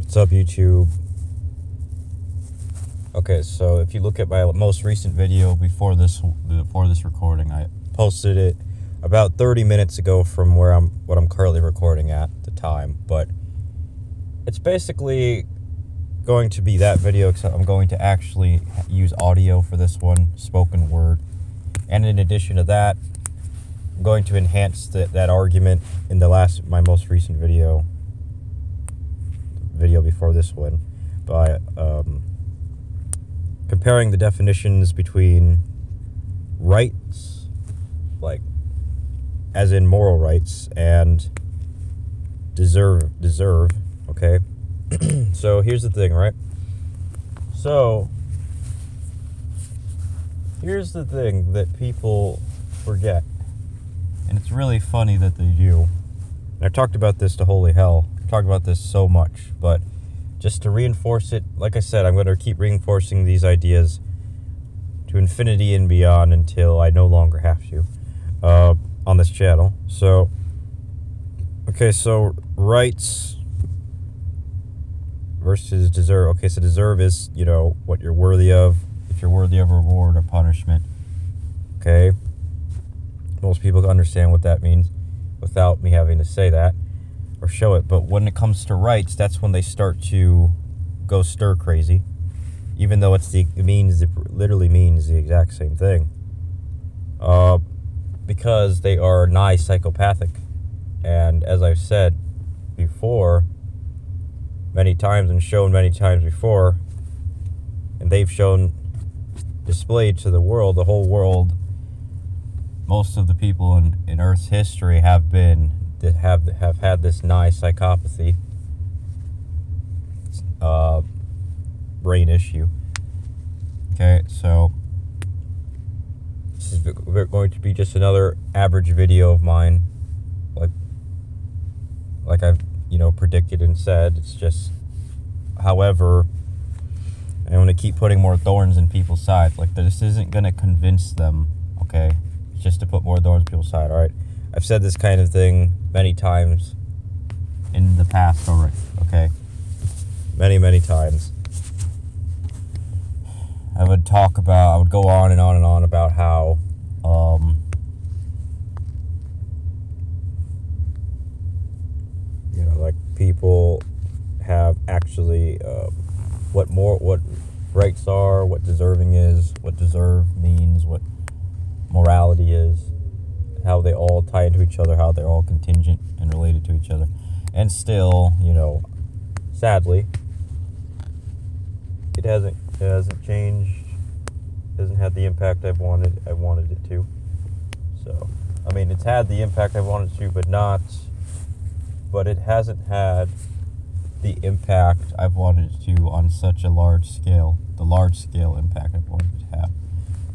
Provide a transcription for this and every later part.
What's up, YouTube? Okay, so if you look at my most recent video before this recording, I posted it about 30 minutes ago from what I'm currently recording at the time. But it's basically going to be that video, except I'm going to actually use audio for this one, spoken word. And in addition to that, I'm going to enhance that argument in my most recent video before this one by comparing the definitions between rights, like as in moral rights, and deserve, okay? So here's the thing, right? So here's the thing that people forget, and it's really funny that they do. And I talked about this to holy hell. I talked about this so much, but just to reinforce it, like I said, I'm going to keep reinforcing these ideas to infinity and beyond until I no longer have to on this channel. So, okay, so rights versus deserve. Okay, so deserve is, what you're worthy of, if you're worthy of reward or punishment. Okay? Most people understand what that means without me having to say that or show it. But when it comes to rights, that's when they start to go stir crazy, even though it literally means the exact same thing, because they are nigh psychopathic. And as I've said before many times and shown many times before, and they've displayed to the world, the whole world, most of the people in Earth's history have had this nigh psychopathy brain issue. Okay, so this is going to be just another average video of mine, like I've predicted and said. It's just, however, I want to keep putting more thorns in people's sides. Like, this isn't going to convince them, okay? It's just to put more thorns in people's side, all right? I've said this kind of thing many times in the past already, okay? Many times. I would go on and on and on about how, like, people have actually, what rights are, what deserving is, what deserve means, what morality is, how they all tie into each other, how they're all contingent and related to each other. And still, sadly, it hasn't changed. It hasn't had the impact I wanted it to. So, I mean, it's had the impact I wanted it to, but it hasn't had the impact I've wanted it to on such a large scale, the large scale impact I've wanted it to have.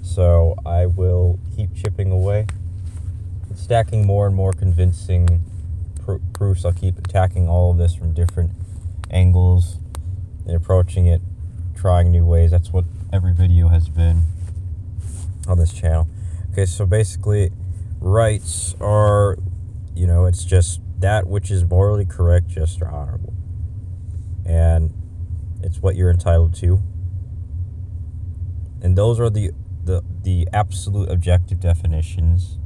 So I will keep chipping away, stacking more and more convincing proofs. I'll keep attacking all of this from different angles and approaching it, trying new ways. That's what every video has been on this channel. Okay, so basically, rights are, it's just that which is morally correct, just, or honorable. And it's what you're entitled to. And those are the absolute objective definitions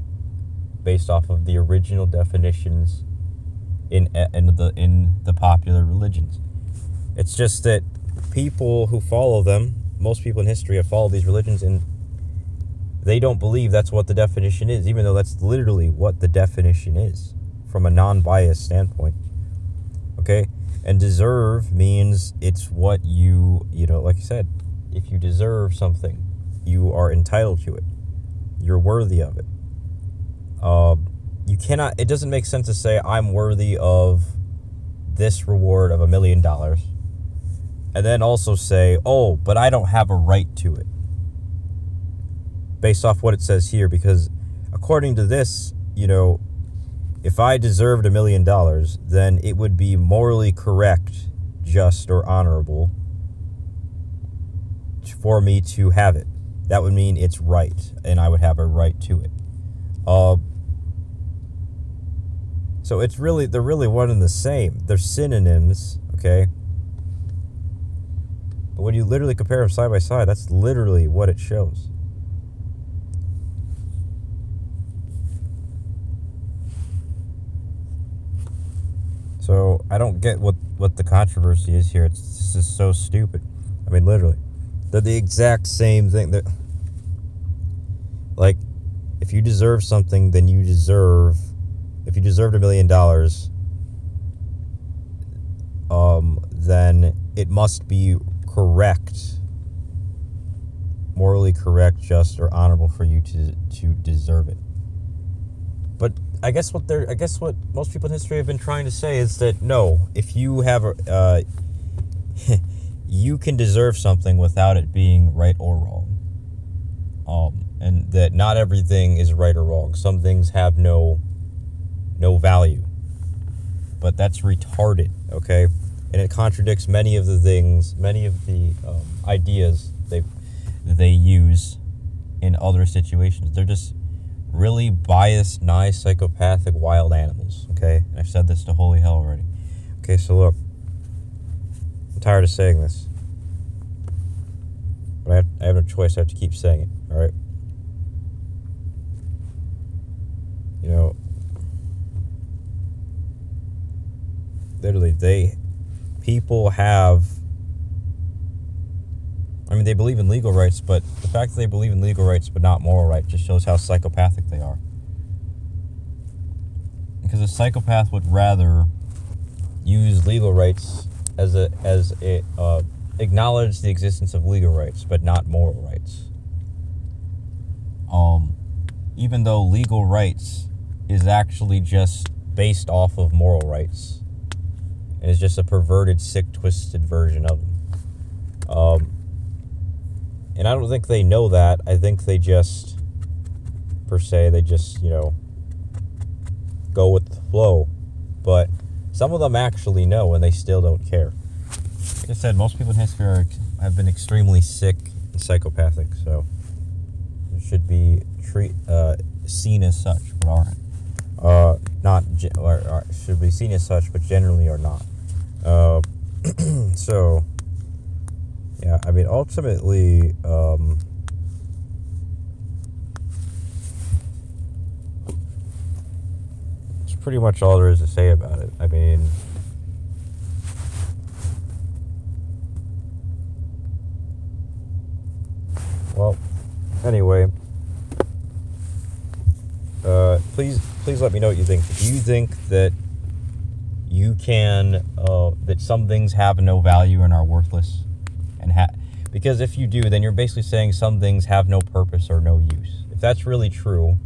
based off of the original definitions in the popular religions. It's just that people who follow them, most people in history have followed these religions, and they don't believe that's what the definition is, even though that's literally what the definition is from a non-biased standpoint. Okay? And deserve means it's what like I said, if you deserve something, you are entitled to it. You're worthy of it. It doesn't make sense to say I'm worthy of this reward of $1 million and then also say, oh, but I don't have a right to it based off what it says here, because according to this, if I deserved $1 million, then it would be morally correct, just, or honorable for me to have it. That would mean it's right, and I would have a right to it. So they're really one and the same. They're synonyms, okay? But when you literally compare them side by side, that's literally what it shows. So I don't get what the controversy is here. It's just so stupid. I mean, literally. They're the exact same thing. Like, if you deserve something, then you deserve... If you deserved $1 million, then it must be correct, morally correct, just, or honorable for you to deserve it. But I guess what most people in history have been trying to say is that no, if you have you can deserve something without it being right or wrong, and that not everything is right or wrong. Some things have no value, but that's retarded. Okay, and it contradicts many of the ideas they use in other situations. They're just really biased, nice, psychopathic, wild animals. Okay, and I've said this to holy hell already. Okay, so look, I'm tired of saying this, but I have no choice. I have to keep saying it. All right, you know, literally, people have. I mean, they believe in legal rights, but the fact that they believe in legal rights but not moral rights just shows how psychopathic they are. Because a psychopath would rather use legal rights as acknowledge the existence of legal rights but not moral rights. Even though legal rights is actually just based off of moral rights, and is just a perverted, sick, twisted version of them. And I don't think they know that. I think they just, go with the flow. But some of them actually know, and they still don't care. Like I said, most people in history have been extremely sick and psychopathic, so it should be seen as such, but aren't. Should be seen as such, but generally are not. So... yeah, I mean, ultimately, it's pretty much all there is to say about it. I mean, well, anyway, please let me know what you think. Do you think that you can, that some things have no value and are worthless? Because if you do, then you're basically saying some things have no purpose or no use. If that's really true,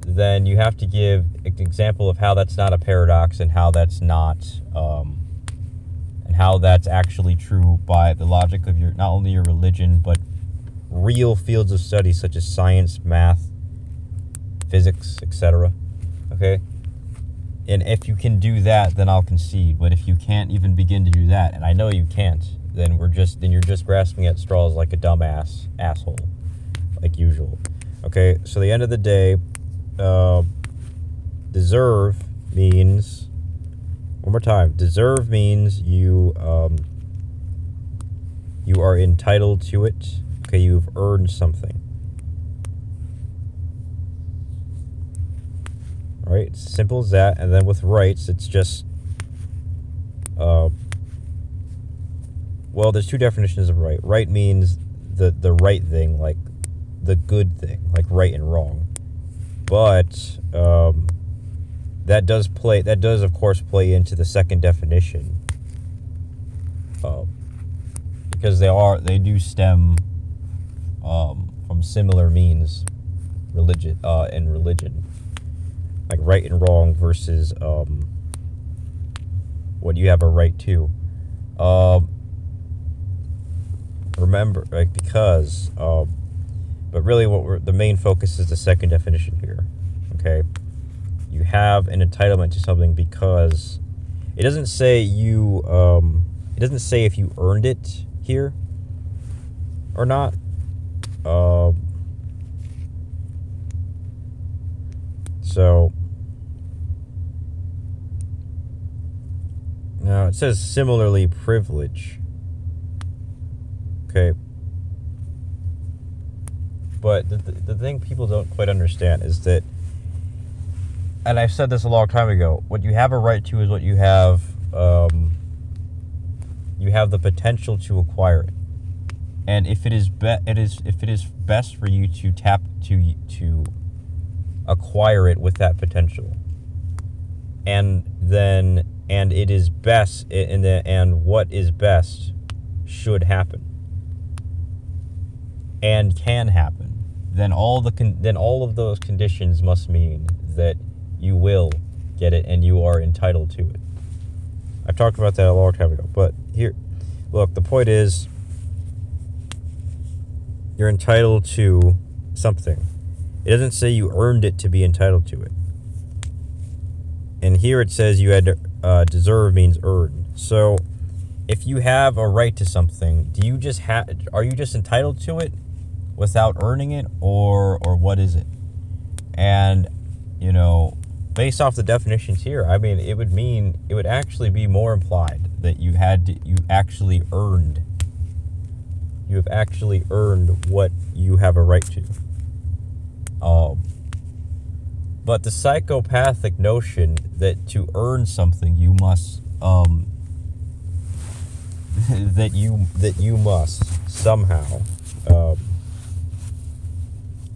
then you have to give an example of how that's not a paradox and how that's not, and how that's actually true by the logic of not only your religion, but real fields of study such as science, math, physics, etc. Okay? And if you can do that, then I'll concede. But if you can't even begin to do that, and I know you can't, then you're just grasping at straws like a dumbass asshole, like usual. Okay, so the end of the day, deserve means, one more time, deserve means you are entitled to it. Okay, you've earned something. All right, it's as simple as that. And then with rights, it's just, well, there's two definitions of right. Right means the right thing, like the good thing, like right and wrong. But that does of course play into the second definition, because they do stem from similar means, religion, like right and wrong versus what you have a right to. Remember, like, because, but really the main focus is the second definition here, okay? You have an entitlement to something because it doesn't say it doesn't say if you earned it here or not. So, now it says similarly privilege. Okay. But the thing people don't quite understand is that, and I've said this a long time ago, what you have a right to is what you have the potential to acquire it. And if it is best for you to to acquire it with that potential, and it is best, and what is best should happen and can happen, then all of those conditions must mean that you will get it and you are entitled to it. I talked about that a long time ago, but here, look, the point is, you're entitled to something. It doesn't say you earned it to be entitled to it. And here it says you had to deserve means earn. So if you have a right to something, are you just entitled to it without earning it, or what is it? And, based off the definitions here, I mean, it would actually be more implied that you have actually earned what you have a right to. But the psychopathic notion that to earn something you must that you must somehow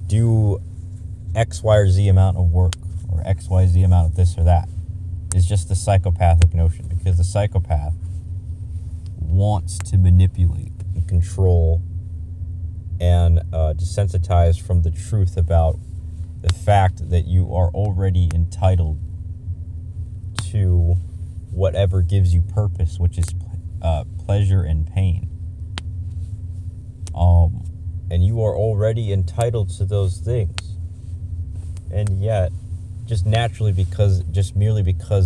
do X, Y, or Z amount of work, or X, Y, Z amount of this or that, is just the psychopathic notion, because the psychopath wants to manipulate and control and desensitize from the truth about the fact that you are already entitled to whatever gives you purpose, which is pleasure and pain. And you are already entitled to those things. And yet, just merely because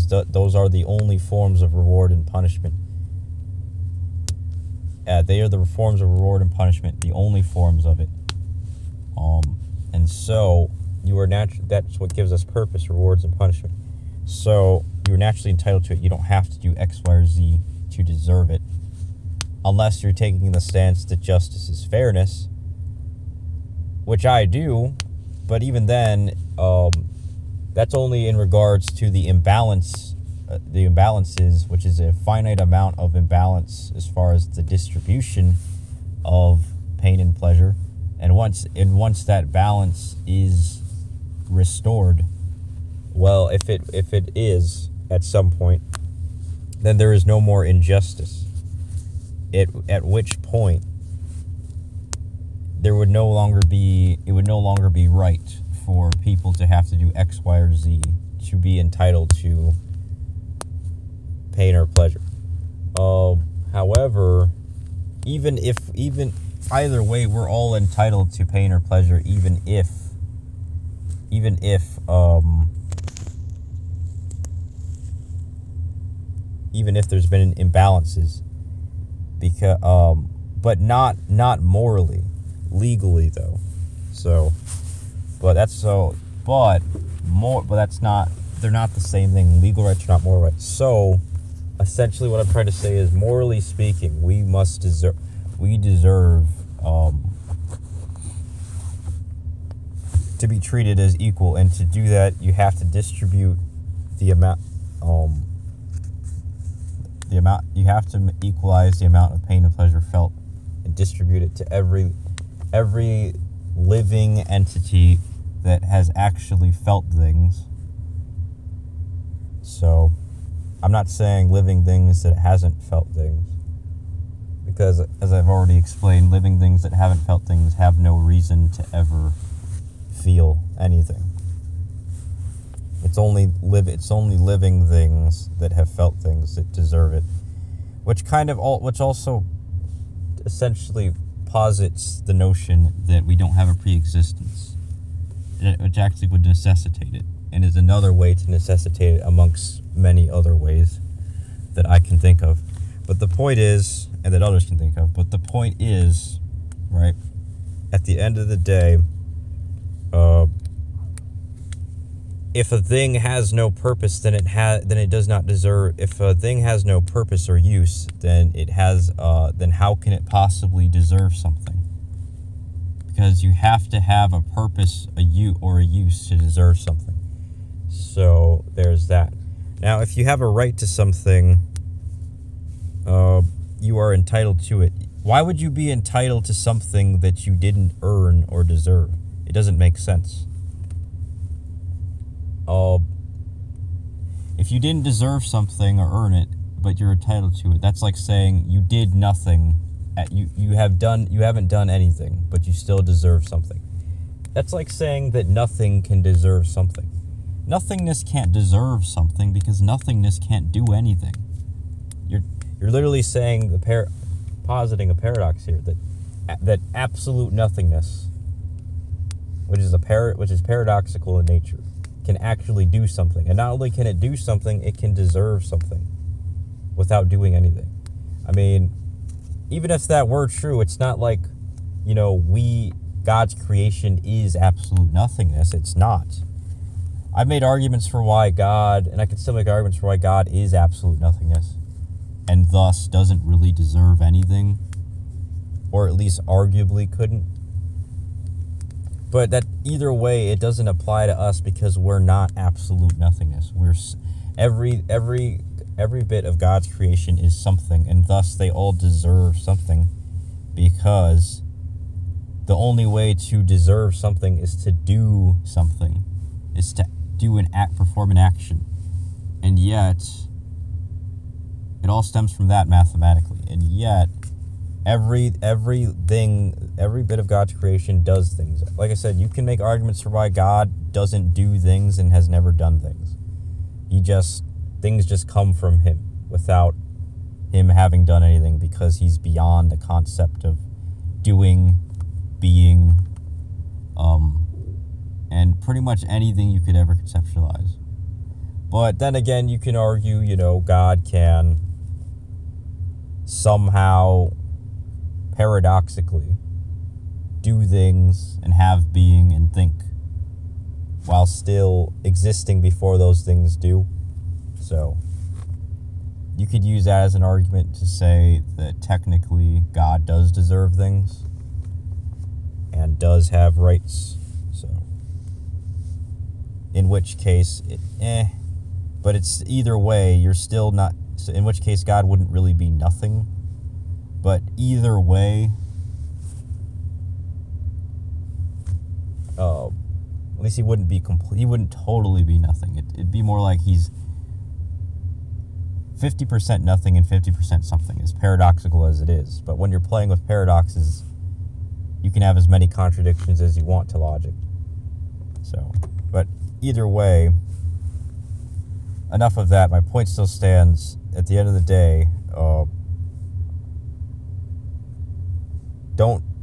those are the only forms of reward and punishment. They are the forms of reward and punishment, the only forms of it. And so you are that's what gives us purpose, rewards, and punishment. So you're naturally entitled to it. You don't have to do X, Y, or Z to deserve it, unless you're taking the stance that justice is fairness, which I do. But even then, that's only in regards to the imbalances, which is a finite amount of imbalance as far as the distribution of pain and pleasure. And once that balance is restored, well, if it is at some point, then there is no more injustice. At which point it would no longer be right for people to have to do X, Y, or Z to be entitled to pain or pleasure. However, even either way, we're all entitled to pain or pleasure, even if there's been imbalances, because but not morally, legally though. So, but that's not. They're not the same thing. Legal rights are not moral rights. So, essentially, what I'm trying to say is, morally speaking, we deserve to be treated as equal, and to do that, you have to distribute the amount. You have to equalize the amount of pain and pleasure felt, and distribute it to every living entity that has actually felt things. So, I'm not saying living things that hasn't felt things, because, as I've already explained, living things that haven't felt things have no reason to ever feel anything. It's only living things that have felt things that deserve it, which also essentially posits the notion that we don't have a pre-existence, which actually would necessitate it, and is another way to necessitate it amongst many other ways that I can think of. But the point is, and that others can think of, but the point is, right, at the end of the day, if a thing has no purpose, then it does not deserve. If a thing has no purpose or use, then then how can it possibly deserve something? Because you have to have a purpose, a use to deserve something. So there's that. Now, if you have a right to something, you are entitled to it. Why would you be entitled to something that you didn't earn or deserve? It doesn't make sense. If you didn't deserve something or earn it, but you're entitled to it, that's like saying you did nothing. You haven't done anything, but you still deserve something. That's like saying that nothing can deserve something. Nothingness can't deserve something because nothingness can't do anything. You're literally saying positing a paradox here, that absolute nothingness, which is paradoxical in nature, can actually do something. And not only can it do something, it can deserve something without doing anything. I mean, even if that were true, it's not like, God's creation is absolute nothingness. It's not. I've made arguments for why God, and I can still make arguments for why God is absolute nothingness, and thus doesn't really deserve anything, or at least arguably couldn't. But that either way, it doesn't apply to us because we're not absolute nothingness. We're every bit of God's creation is something, and thus they all deserve something, because the only way to deserve something is to do something, is to perform an action. And yet, it all stems from that mathematically. And yet, every bit of God's creation does things. Like I said, you can make arguments for why God doesn't do things and has never done things. Things just come from him without him having done anything, because he's beyond the concept of doing, being, and pretty much anything you could ever conceptualize. But then again, you can argue, God can somehow paradoxically do things and have being and think while still existing before those things do. So you could use that as an argument to say that technically God does deserve things and does have rights. So in which case but it's either way, you're still not, so in which case God wouldn't really be nothing. But either way, at least he wouldn't be he wouldn't totally be nothing. It'd be more like he's 50% nothing and 50% something, as paradoxical as it is. But when you're playing with paradoxes, you can have as many contradictions as you want to logic. So, but either way, enough of that. My point still stands. At the end of the day,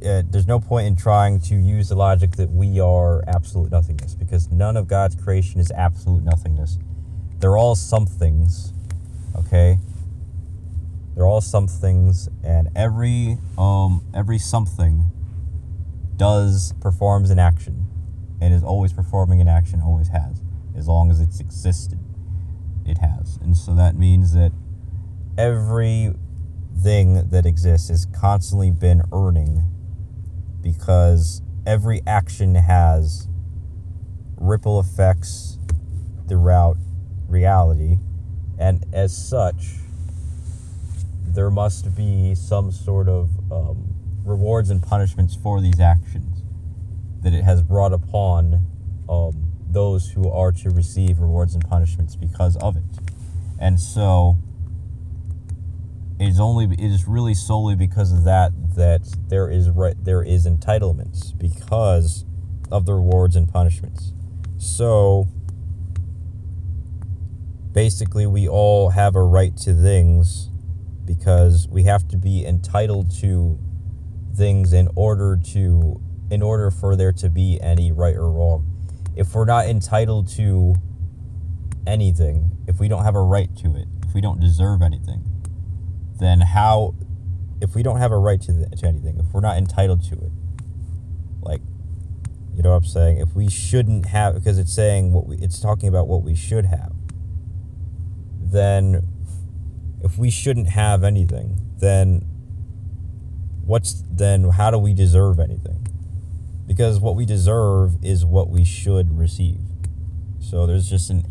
there's no point in trying to use the logic that we are absolute nothingness, because none of God's creation is absolute nothingness. They're all some things, okay? They're all some things, and every something performs an action, and is always performing an action, always has, as long as it's existed, it has. And so that means that everything that exists has constantly been earning, because every action has ripple effects throughout reality, and as such, there must be some sort of rewards and punishments for these actions that it has brought upon those who are to receive rewards and punishments because of it. And so it is really solely because of that there is entitlements because of the rewards and punishments. So basically, we all have a right to things because we have to be entitled to things in order for there to be any right or wrong. If we're not entitled to anything, if we don't have a right to it, if we don't deserve anything, then if we don't have a right to anything, if we're not entitled to it, like, You know what I'm saying? If we shouldn't have, because it's saying it's talking about what we should have. Then, if we shouldn't have anything, then how do we deserve anything? Because what we deserve is what we should receive. So there's just an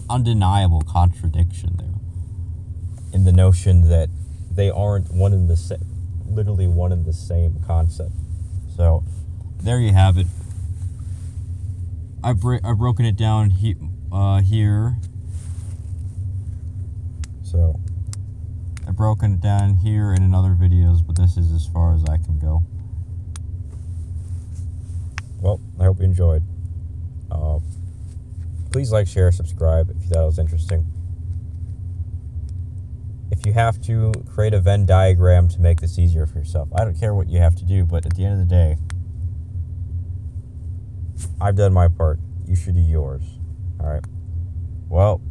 undeniable contradiction there in the notion that they aren't literally one and the same concept. So there you have it. I've broken it down here. So I've broken it down here in other videos, but this is as far as I can go. Well, I hope you enjoyed. Please like, share, subscribe if you thought it was interesting. If you have to, create a Venn diagram to make this easier for yourself. I don't care what you have to do, but at the end of the day, I've done my part. You should do yours. All right. Well,